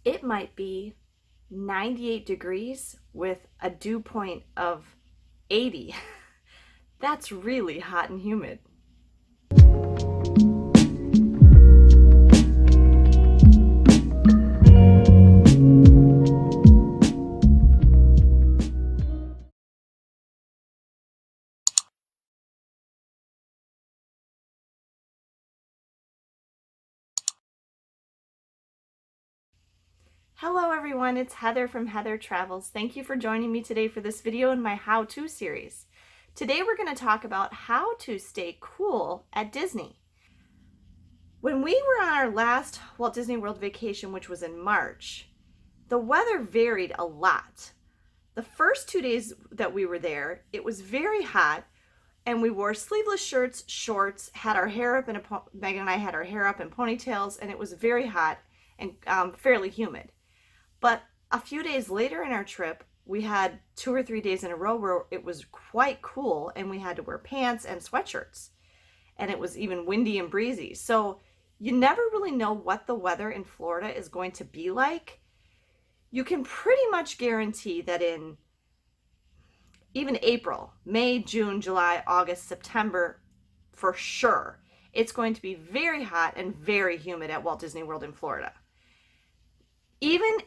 it might be 98 degrees with a dew point of 80. That's really hot and humid. Hello everyone, it's Heather from Heather Travels. Thank you for joining me today for this video in my how-to series. Today we're going to talk about how to stay cool at Disney. When we were on our last Walt Disney World vacation, which was in March, the weather varied a lot. The first 2 days that we were there, it was very hot and we wore sleeveless shirts, shorts, had our hair up Megan and I had our hair up in ponytails, and it was very hot and fairly humid. But a few days later in our trip, we had 2 or 3 days in a row where it was quite cool and we had to wear pants and sweatshirts. And it was even windy and breezy. So you never really know what the weather in Florida is going to be like. You can pretty much guarantee that in even April, May, June, July, August, September, for sure, it's going to be very hot and very humid at Walt Disney World in Florida. Even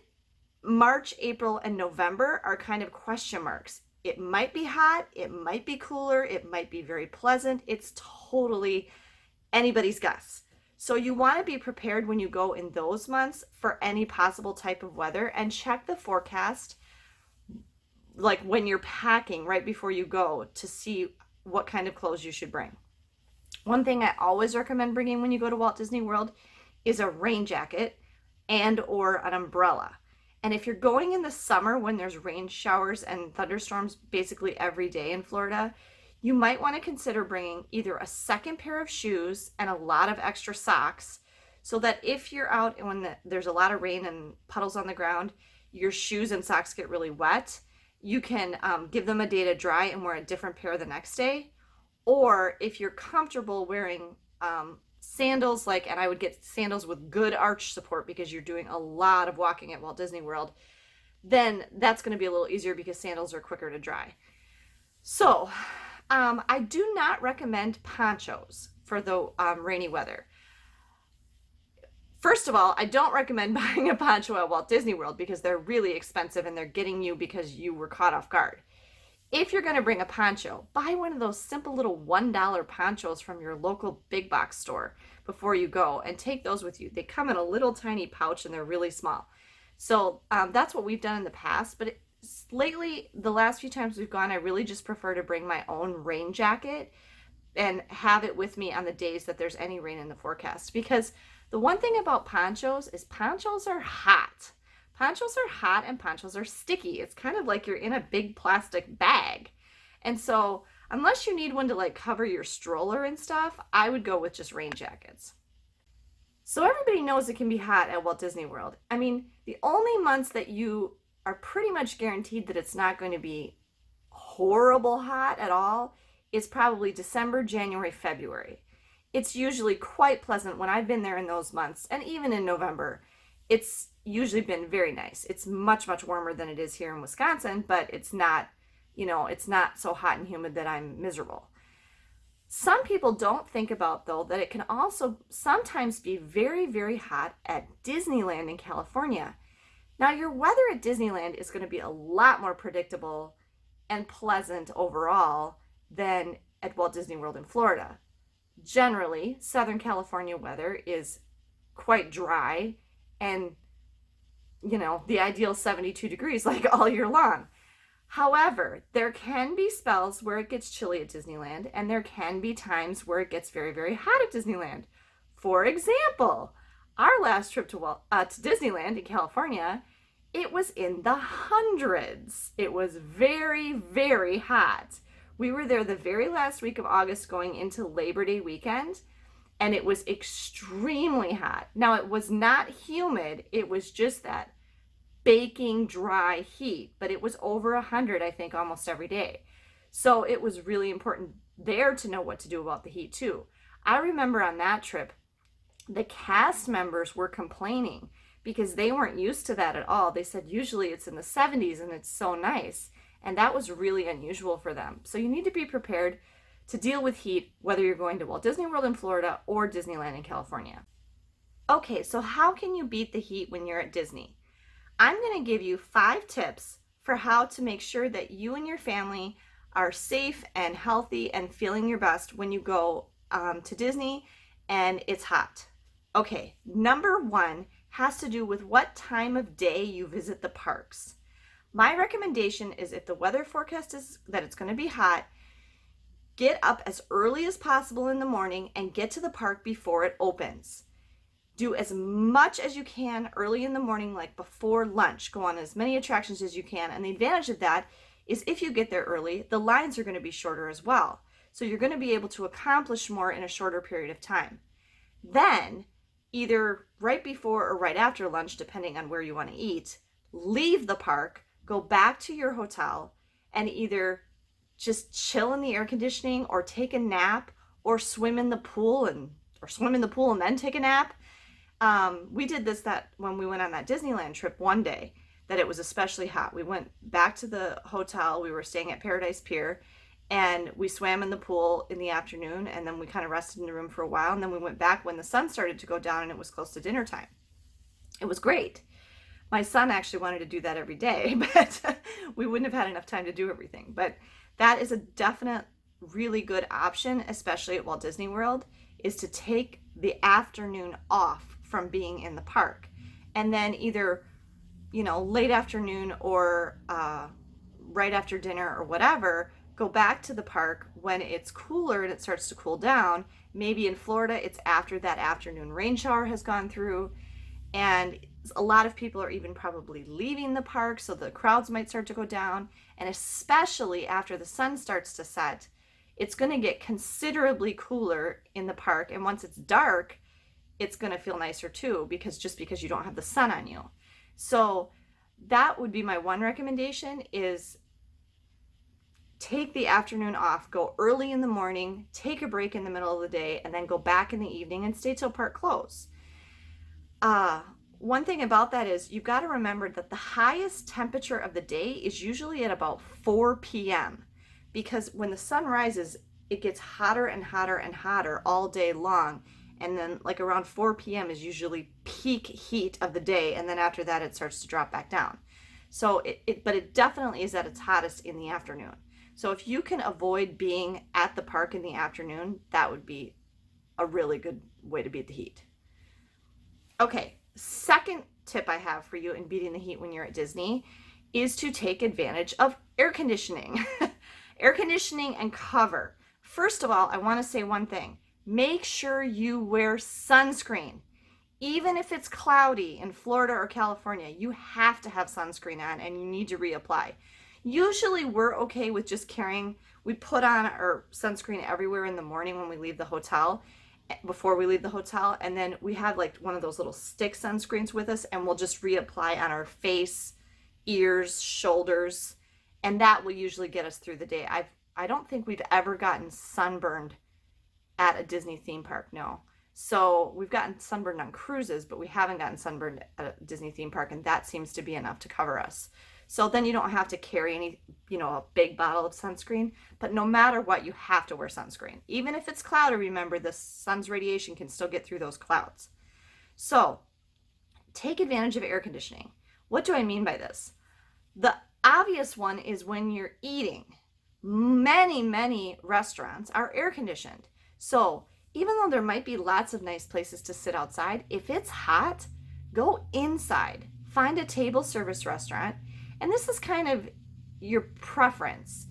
March, April, and November are kind of question marks. It might be hot, it might be cooler, it might be very pleasant. It's totally anybody's guess. So you want to be prepared when you go in those months for any possible type of weather, and check the forecast like when you're packing right before you go to see what kind of clothes you should bring. One thing I always recommend bringing when you go to Walt Disney World is a rain jacket and or an umbrella. And if you're going in the summer when there's rain showers and thunderstorms basically every day in Florida, you might want to consider bringing either a second pair of shoes and a lot of extra socks, so that if you're out and when there's a lot of rain and puddles on the ground, your shoes and socks get really wet, you can give them a day to dry and wear a different pair the next day. Or if you're comfortable wearing sandals, and I would get sandals with good arch support because you're doing a lot of walking at Walt Disney World, then that's going to be a little easier because sandals are quicker to dry. So I do not recommend ponchos for the rainy weather. First of all, I don't recommend buying a poncho at Walt Disney World because they're really expensive and they're getting you because you were caught off guard. If you're going to bring a poncho, buy one of those simple little $1 ponchos from your local big box store before you go, and take those with you. They come in a little tiny pouch and they're really small. So that's what we've done in the past, but lately, the last few times we've gone, I really just prefer to bring my own rain jacket and have it with me on the days that there's any rain in the forecast. Because the one thing about ponchos is ponchos are hot. Ponchos are hot and ponchos are sticky. It's kind of like you're in a big plastic bag. And so unless you need one to cover your stroller and stuff, I would go with just rain jackets. So everybody knows it can be hot at Walt Disney World. I mean, the only months that you are pretty much guaranteed that it's not going to be horrible hot at all is probably December, January, February. It's usually quite pleasant when I've been there in those months, and even in November. It's usually been very nice. It's much, much warmer than it is here in Wisconsin, but it's not, it's not so hot and humid that I'm miserable. Some people don't think about, though, that it can also sometimes be very, very hot at Disneyland in California. Now, your weather at Disneyland is going to be a lot more predictable and pleasant overall than at Walt Disney World in Florida. Generally, Southern California weather is quite dry and, the ideal 72 degrees all year long. However, there can be spells where it gets chilly at Disneyland, and there can be times where it gets very, very hot at Disneyland. For example, our last trip to Disneyland in California, it was in the hundreds. It was very, very hot. We were there the very last week of August going into Labor Day weekend, and it was extremely hot. Now, it was not humid. It was just that baking dry heat, but it was over 100, I think, almost every day. So it was really important there to know what to do about the heat too. I remember on that trip, the cast members were complaining because they weren't used to that at all. They said usually it's in the 70s and it's so nice. And that was really unusual for them. So you need to be prepared to deal with heat, whether you're going to Walt Disney World in Florida or Disneyland in California. Okay, so how can you beat the heat when you're at Disney? I'm going to give you 5 tips for how to make sure that you and your family are safe and healthy and feeling your best when you go to Disney and it's hot. Okay, number 1 has to do with what time of day you visit the parks. My recommendation is, if the weather forecast is that it's going to be hot, get up as early as possible in the morning and get to the park before it opens. Do as much as you can early in the morning, like before lunch. Go on as many attractions as you can. And the advantage of that is, if you get there early, the lines are going to be shorter as well. So you're going to be able to accomplish more in a shorter period of time. Then, either right before or right after lunch, depending on where you want to eat, leave the park, go back to your hotel, and either just chill in the air conditioning or take a nap or swim in the pool and then take a nap. We did that when we went on that Disneyland trip one day, that it was especially hot. We went back to the hotel. We were staying at Paradise Pier, and we swam in the pool in the afternoon, and then we kind of rested in the room for a while, and then we went back when the sun started to go down and it was close to dinner time. It was great. My son actually wanted to do that every day, but we wouldn't have had enough time to do everything. But that is a definite, really good option, especially at Walt Disney World, is to take the afternoon off from being in the park. And then either, late afternoon or right after dinner or whatever, go back to the park when it's cooler and it starts to cool down. Maybe in Florida, it's after that afternoon rain shower has gone through. And a lot of people are even probably leaving the park, so the crowds might start to go down. And especially after the sun starts to set, it's going to get considerably cooler in the park. And once it's dark, it's going to feel nicer too, because you don't have the sun on you. So that would be my one recommendation, is take the afternoon off, go early in the morning, take a break in the middle of the day, and then go back in the evening and stay till park close. One thing about that is, you've got to remember that the highest temperature of the day is usually at about 4 p.m. because when the sun rises, it gets hotter and hotter and hotter all day long. And then like around 4 p.m. is usually peak heat of the day. And then after that, it starts to drop back down. So but it definitely is at its hottest in the afternoon. So if you can avoid being at the park in the afternoon, that would be a really good way to beat the heat. Okay, second tip I have for you in beating the heat when you're at Disney is to take advantage of air conditioning. Air conditioning and cover. First of all, I want to say one thing. Make sure you wear sunscreen. Even if it's cloudy in Florida or California, you have to have sunscreen on and you need to reapply. Usually we're okay with just carrying, we put on our sunscreen everywhere in the morning when we leave the hotel, before we leave the hotel, and then we have like one of those little stick sunscreens with us, and we'll just reapply on our face, ears, shoulders, and that will usually get us through the day. I don't think we've ever gotten sunburned at a Disney theme park, no. So we've gotten sunburned on cruises, but we haven't gotten sunburned at a Disney theme park, and that seems to be enough to cover us. So then you don't have to carry any, a big bottle of sunscreen, but no matter what, you have to wear sunscreen. Even if it's cloudy, remember the sun's radiation can still get through those clouds. So take advantage of air conditioning. What do I mean by this? The obvious one is when you're eating. Many, many restaurants are air conditioned. So even though there might be lots of nice places to sit outside, if it's hot, go inside. Find a table service restaurant. And this is kind of your preference.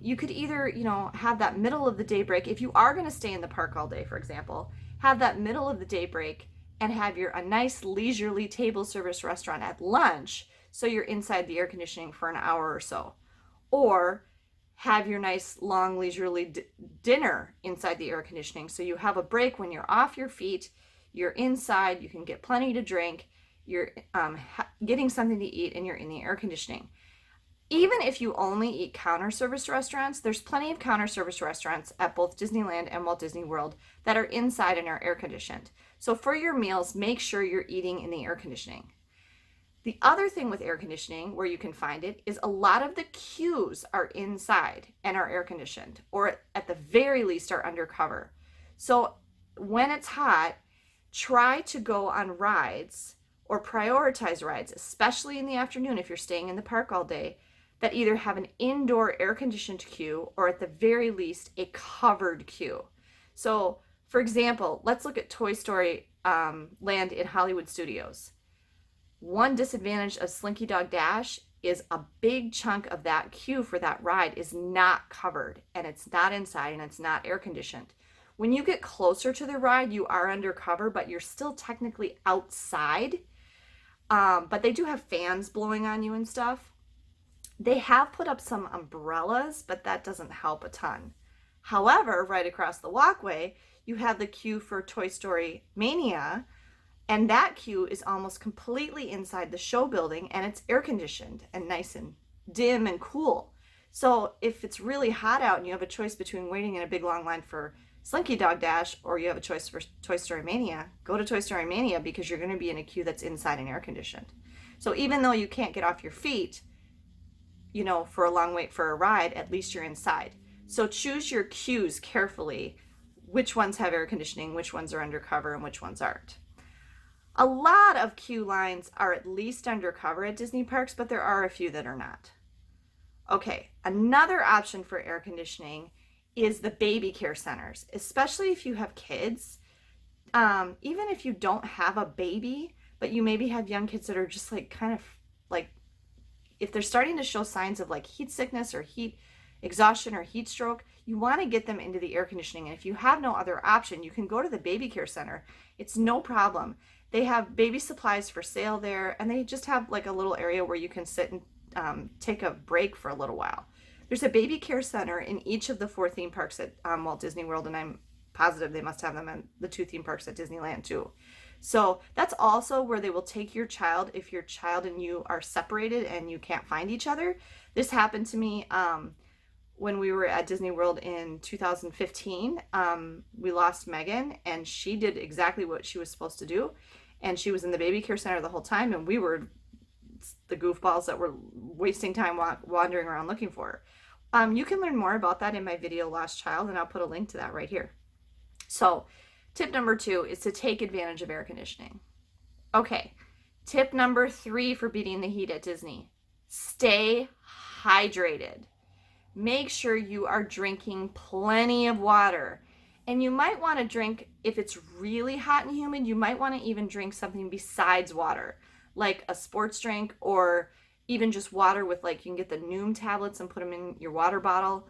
You could either, have that middle of the day break. If you are going to stay in the park all day, for example, have that middle of the day break and have a nice leisurely table service restaurant at lunch, so you're inside the air conditioning for an hour or so. Or have your nice long leisurely dinner inside the air conditioning, so you have a break when you're off your feet, you're inside, you can get plenty to drink, you're getting something to eat, and you're in the air conditioning. Even if you only eat counter service restaurants, there's plenty of counter service restaurants at both Disneyland and Walt Disney World that are inside and are air conditioned. So for your meals, make sure you're eating in the air conditioning. The other thing with air conditioning, where you can find it, is a lot of the queues are inside and are air conditioned, or at the very least are undercover. So when it's hot, try to go on rides or prioritize rides, especially in the afternoon if you're staying in the park all day, that either have an indoor air conditioned queue or at the very least a covered queue. So, for example, let's look at Toy Story Land in Hollywood Studios. One disadvantage of Slinky Dog Dash is a big chunk of that queue for that ride is not covered, and it's not inside, and it's not air conditioned. When you get closer to the ride, you are undercover, but you're still technically outside. But they do have fans blowing on you and stuff. They have put up some umbrellas, but that doesn't help a ton. However, right across the walkway, you have the queue for Toy Story Mania, and that queue is almost completely inside the show building, and it's air conditioned and nice and dim and cool. So if it's really hot out and you have a choice between waiting in a big long line for Slinky Dog Dash or you have a choice for Toy Story Mania, go to Toy Story Mania because you're going to be in a queue that's inside and air conditioned. So even though you can't get off your feet, for a long wait for a ride, at least you're inside. So choose your queues carefully, which ones have air conditioning, which ones are undercover, and which ones aren't. A lot of queue lines are at least undercover at Disney parks, but there are a few that are not. Okay, another option for air conditioning is the baby care centers, especially if you have kids. Even if you don't have a baby, but you maybe have young kids that are just if they're starting to show signs of like heat sickness or heat exhaustion or heat stroke, you want to get them into the air conditioning. And if you have no other option, you can go to the baby care center. It's no problem. They have baby supplies for sale there, and they just have like a little area where you can sit and take a break for a little while. There's a baby care center in each of the 4 theme parks at Walt Disney World, and I'm positive they must have them in the 2 theme parks at Disneyland too. So that's also where they will take your child if your child and you are separated and you can't find each other. This happened to me when we were at Disney World in 2015. We lost Megan, and she did exactly what she was supposed to do. And she was in the baby care center the whole time, and we were the goofballs that were wasting time wandering around looking for her. You can learn more about that in my video, Lost Child, and I'll put a link to that right here. So tip number 2 is to take advantage of air conditioning. Okay, tip number 3 for beating the heat at Disney: stay hydrated. Make sure you are drinking plenty of water. And you might want to drink, if it's really hot and humid, you might want to even drink something besides water, like a sports drink, or even just water with, like, you can get the Noom tablets and put them in your water bottle.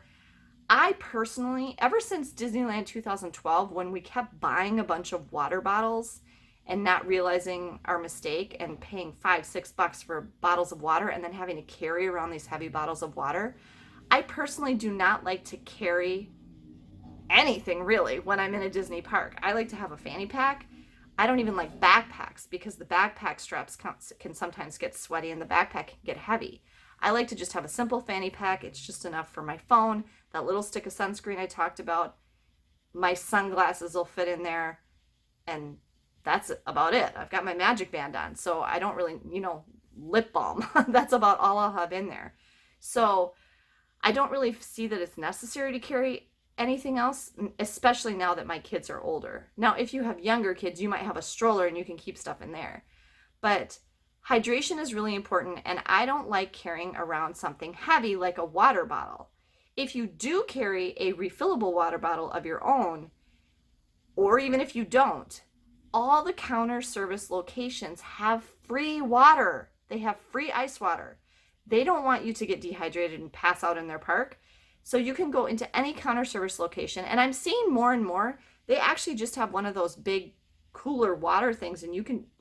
I personally, ever since Disneyland 2012, when we kept buying a bunch of water bottles and not realizing our mistake and paying $5-6 for bottles of water and then having to carry around these heavy bottles of water, I personally do not like to carry anything really when I'm in a Disney park. I like to have a fanny pack. I don't even like backpacks because the backpack straps can sometimes get sweaty and the backpack can get heavy. I like to just have a simple fanny pack. It's just enough for my phone, that little stick of sunscreen I talked about. My sunglasses will fit in there, and that's about it. I've got my magic band on, so I don't really, lip balm. That's about all I'll have in there. So I don't really see that it's necessary to carry anything else, especially now that my kids are older. Now, if you have younger kids, you might have a stroller and you can keep stuff in there. But hydration is really important, and I don't like carrying around something heavy like a water bottle. If you do carry a refillable water bottle of your own, or even if you don't, all the counter service locations have free water. They have free ice water. They don't want you to get dehydrated and pass out in their park. So you can go into any counter service location, and I'm seeing more and more, they actually just have one of those big cooler water things, and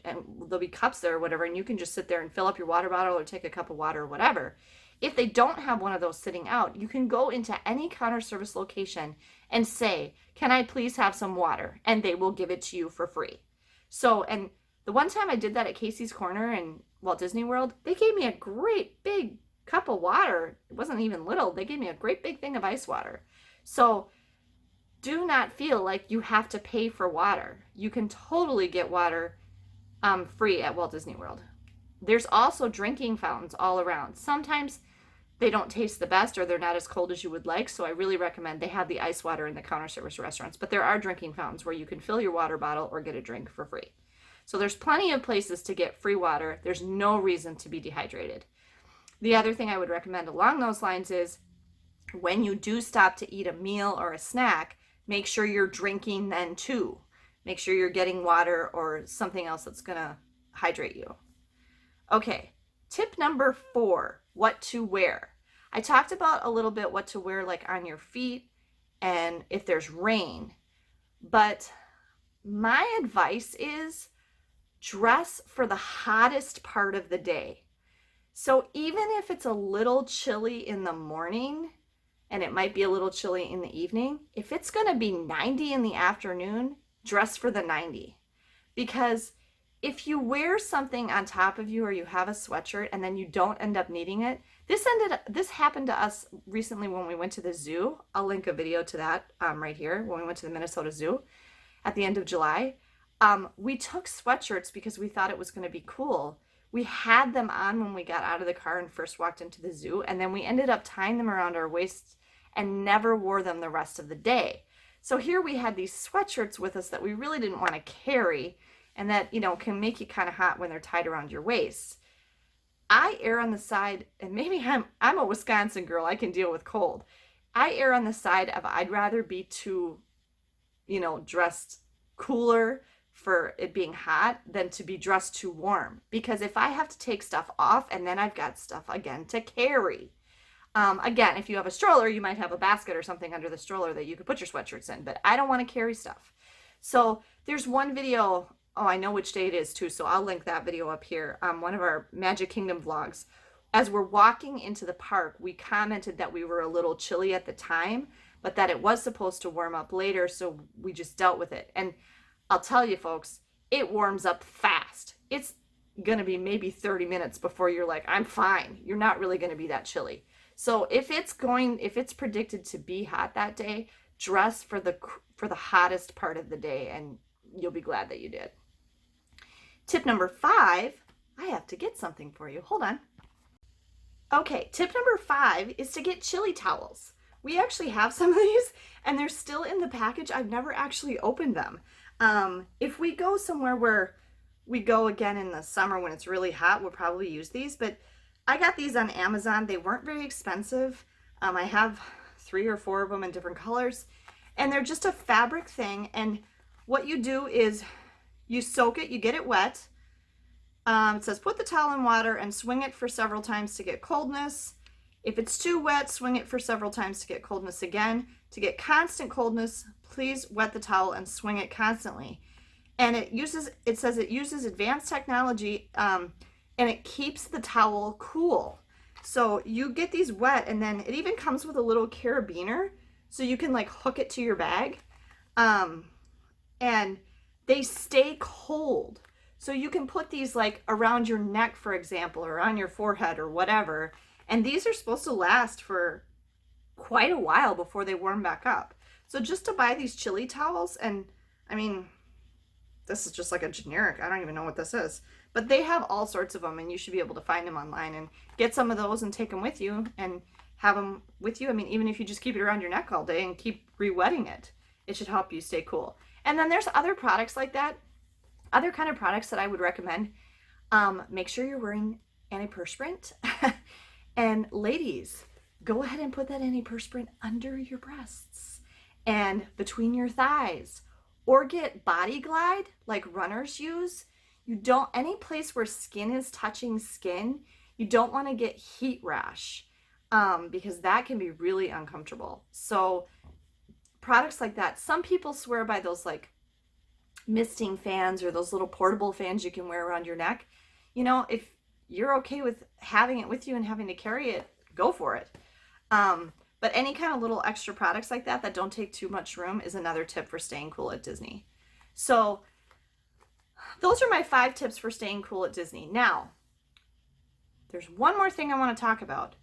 there'll be cups there or whatever, and you can just sit there and fill up your water bottle or take a cup of water or whatever. If they don't have one of those sitting out, you can go into any counter service location and say, "Can I please have some water?" And they will give it to you for free. So, and the one time I did that at Casey's Corner in Walt Disney World, they gave me a great big cup of water, it wasn't even little, they gave me a great big thing of ice water. So do not feel like you have to pay for water. You can totally get water free at Walt Disney World. There's also drinking fountains all around. Sometimes they don't taste the best or they're not as cold as you would like, so I really recommend they have the ice water in the counter service restaurants. But there are drinking fountains where you can fill your water bottle or get a drink for free. So there's plenty of places to get free water. There's no reason to be dehydrated. The other thing I would recommend along those lines is when you do stop to eat a meal or a snack, make sure you're drinking then too. Make sure you're getting water or something else that's going to hydrate you. Okay, tip number 4, what to wear. I talked about a little bit what to wear like on your feet and if there's rain, but my advice is dress for the hottest part of the day. So even if it's a little chilly in the morning and it might be a little chilly in the evening, if it's going to be 90 in the afternoon, dress for the 90. Because if you wear something on top of you or you have a sweatshirt and then you don't end up needing it, this happened to us recently when we went to the zoo. I'll link a video to that right here when we went to the Minnesota Zoo at the end of July. We took sweatshirts because we thought it was going to be cool. We had them on when we got out of the car and first walked into the zoo, and then we ended up tying them around our waists and never wore them the rest of the day. So here we had these sweatshirts with us that we really didn't want to carry and that, can make you kind of hot when they're tied around your waist. I err on the side, and maybe I'm a Wisconsin girl, I can deal with cold. I err on the side of I'd rather be too, dressed cooler for it being hot than to be dressed too warm. Because if I have to take stuff off and then I've got stuff again to carry. Again, if you have a stroller, you might have a basket or something under the stroller that you could put your sweatshirts in, but I don't want to carry stuff. So there's one video, I know which day it is too, so I'll link that video up here. One of our Magic Kingdom vlogs. As we're walking into the park, we commented that we were a little chilly at the time, but that it was supposed to warm up later, so we just dealt with it. And I'll tell you folks, it warms up fast. It's going to be maybe 30 minutes before you're like, I'm fine. You're not really going to be that chilly. So if it's predicted to be hot that day, dress for the hottest part of the day and you'll be glad that you did. Tip number 5, I have to get something for you. Hold on. Okay, tip number 5 is to get chili towels. We actually have some of these and they're still in the package. I've never actually opened them. If we go somewhere where we go again in the summer when it's really hot, we'll probably use these, but I got these on Amazon. They weren't very expensive. I have 3 or 4 of them in different colors, and they're just a fabric thing. And what you do is you soak it, you get it wet. It says put the towel in water and swing it for several times to get coldness. If it's too wet, swing it for several times to get coldness again. To get constant coldness, please wet the towel and swing it constantly. And it says it uses advanced technology, and it keeps the towel cool. So you get these wet, and then it even comes with a little carabiner, so you can like hook it to your bag. And they stay cold. So you can put these like around your neck, for example, or on your forehead or whatever. And these are supposed to last for quite a while before they warm back up. So just to buy these chili towels, and I mean, this is just like a generic, I don't even know what this is, but they have all sorts of them and you should be able to find them online and get some of those and take them with you and have them with you. I mean, even if you just keep it around your neck all day and keep re-wetting it, it should help you stay cool. And then there's other products like that, other kind of products that I would recommend. Make sure you're wearing antiperspirant. And ladies, go ahead and put that antiperspirant under your breasts and between your thighs, or get Body Glide like runners use. Any place where skin is touching skin, you don't want to get heat rash because that can be really uncomfortable. So products like that, some people swear by those like misting fans or those little portable fans you can wear around your neck. If you're okay with having it with you and having to carry it, go for it. But any kind of little extra products like that don't take too much room is another tip for staying cool at Disney. So those are my 5 tips for staying cool at Disney. Now, there's one more thing I want to talk about.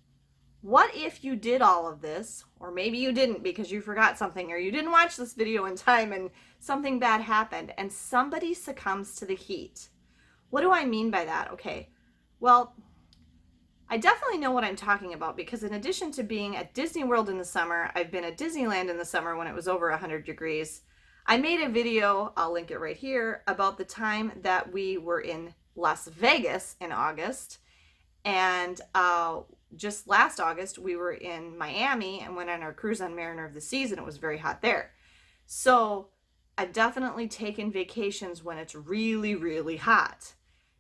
What if you did all of this, or maybe you didn't because you forgot something, or you didn't watch this video in time and something bad happened, and somebody succumbs to the heat? What do I mean by that? Okay, well, I definitely know what I'm talking about because in addition to being at Disney World in the summer, I've been at Disneyland in the summer when it was over 100 degrees. I made a video, I'll link it right here, about the time that we were in Las Vegas in August. And just last August, we were in Miami and went on our cruise on Mariner of the Seas, and it was very hot there. So I've definitely taken vacations when it's really, really hot.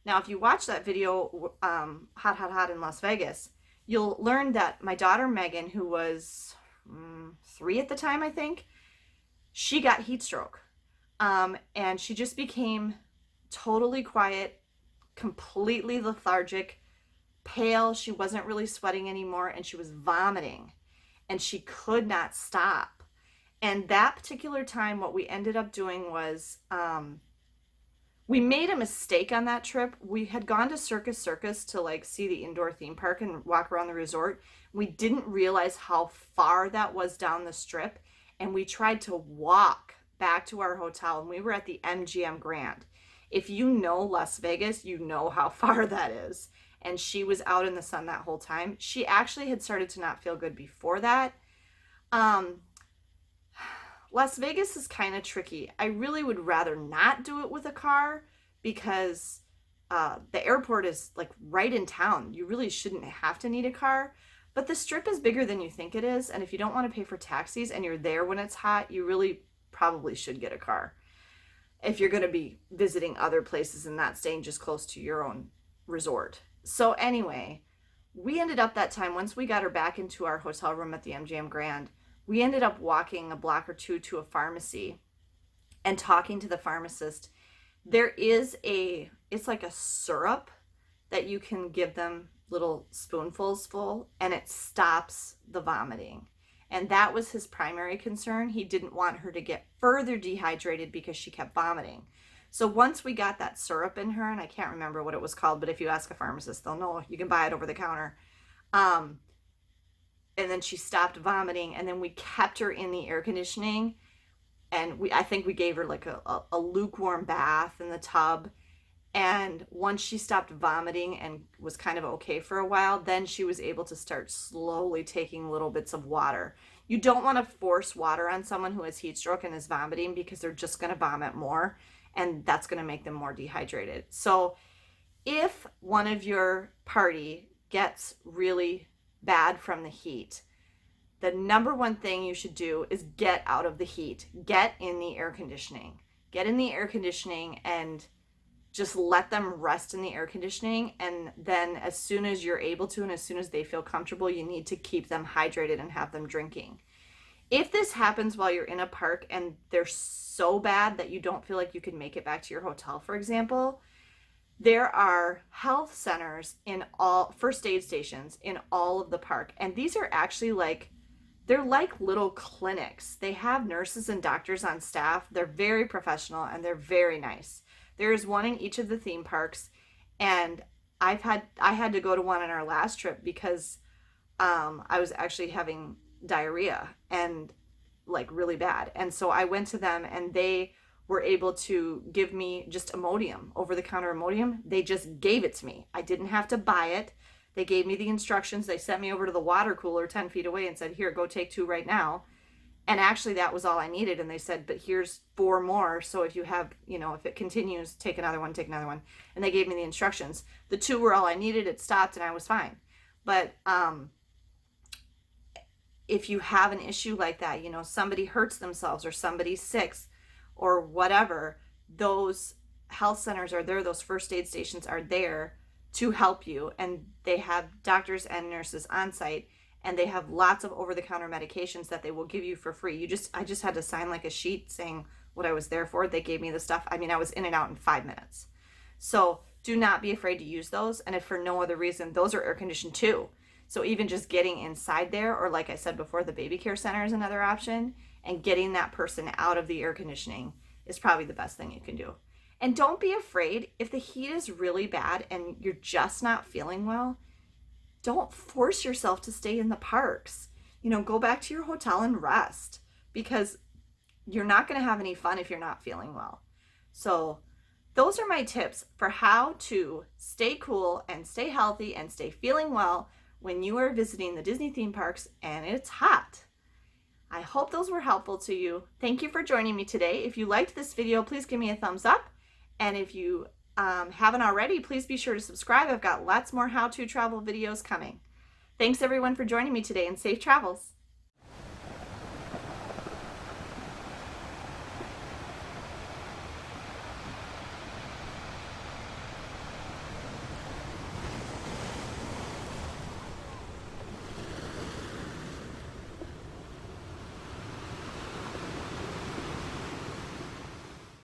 Now, if you watch that video, Hot in Las Vegas, you'll learn that my daughter Megan, who was 3 at the time, I think, she got heat stroke. And she just became totally quiet, completely lethargic, pale. She wasn't really sweating anymore, and she was vomiting, and she could not stop. And that particular time, what we ended up doing was we made a mistake on that trip. We had gone to Circus to like see the indoor theme park and walk around the resort. We didn't realize how far that was down the strip, and we tried to walk back to our hotel, and we were at the MGM Grand. If you know Las Vegas, you know how far that is. And she was out in the sun that whole time. She actually had started to not feel good before that. Las Vegas is kind of tricky. I really would rather not do it with a car because the airport is like right in town. You really shouldn't have to need a car. But the strip is bigger than you think it is. And if you don't want to pay for taxis and you're there when it's hot, you really probably should get a car if you're going to be visiting other places and not staying just close to your own resort. So anyway, we ended up that time, once we got her back into our hotel room at the MGM Grand, we ended up walking a block or two to a pharmacy and talking to the pharmacist. There is it's like a syrup that you can give them little spoonfuls full, and it stops the vomiting. And that was his primary concern. He didn't want her to get further dehydrated because she kept vomiting. So once we got that syrup in her, and I can't remember what it was called, but if you ask a pharmacist, they'll know. You can buy it over the counter. And then she stopped vomiting, and then we kept her in the air conditioning, and I think we gave her like a lukewarm bath in the tub. And once she stopped vomiting and was kind of okay for a while, then she was able to start slowly taking little bits of water. You don't want to force water on someone who has heat stroke and is vomiting because they're just going to vomit more, and that's going to make them more dehydrated. So if one of your party gets really bad from the heat, the number one thing you should do is get out of the heat. Get in the air conditioning. Get in the air conditioning and just let them rest in the air conditioning. And then as soon as you're able to, and as soon as they feel comfortable, you need to keep them hydrated and have them drinking. If this happens while you're in a park and they're so bad that you don't feel like you can make it back to your hotel, for example, there are health centers in all, first aid stations in all of the park. And these are actually they're like little clinics. They have nurses and doctors on staff. They're very professional and they're very nice. There's one in each of the theme parks. And I had to go to one on our last trip because I was actually having diarrhea and like really bad. And so I went to them, and they were able to give me just Imodium, over-the-counter Imodium. They just gave it to me. I didn't have to buy it. They gave me the instructions. They sent me over to the water cooler 10 feet away and said, here, go take 2 right now. And actually that was all I needed. And they said, but here's 4 more. So if you have, if it continues, take another one, take another one. And they gave me the instructions. The 2 were all I needed. It stopped and I was fine. But if you have an issue like that, somebody hurts themselves or somebody's sick or whatever, those health centers are there. Those first aid stations are there to help you. And they have doctors and nurses on site, and they have lots of over-the-counter medications that they will give you for free. I just had to sign like a sheet saying what I was there for. They gave me the stuff. I mean, I was in and out in 5 minutes. So do not be afraid to use those. And if for no other reason, those are air conditioned too. So even just getting inside there, or like I said before, the baby care center is another option, and getting that person out of the air conditioning is probably the best thing you can do. And don't be afraid. If the heat is really bad and you're just not feeling well, don't force yourself to stay in the parks. Go back to your hotel and rest, because you're not going to have any fun if you're not feeling well. So those are my tips for how to stay cool and stay healthy and stay feeling well when you are visiting the Disney theme parks and it's hot. I hope those were helpful to you. Thank you for joining me today. If you liked this video, please give me a thumbs up. And if you haven't already, please be sure to subscribe. I've got lots more how-to travel videos coming. Thanks everyone for joining me today, and safe travels.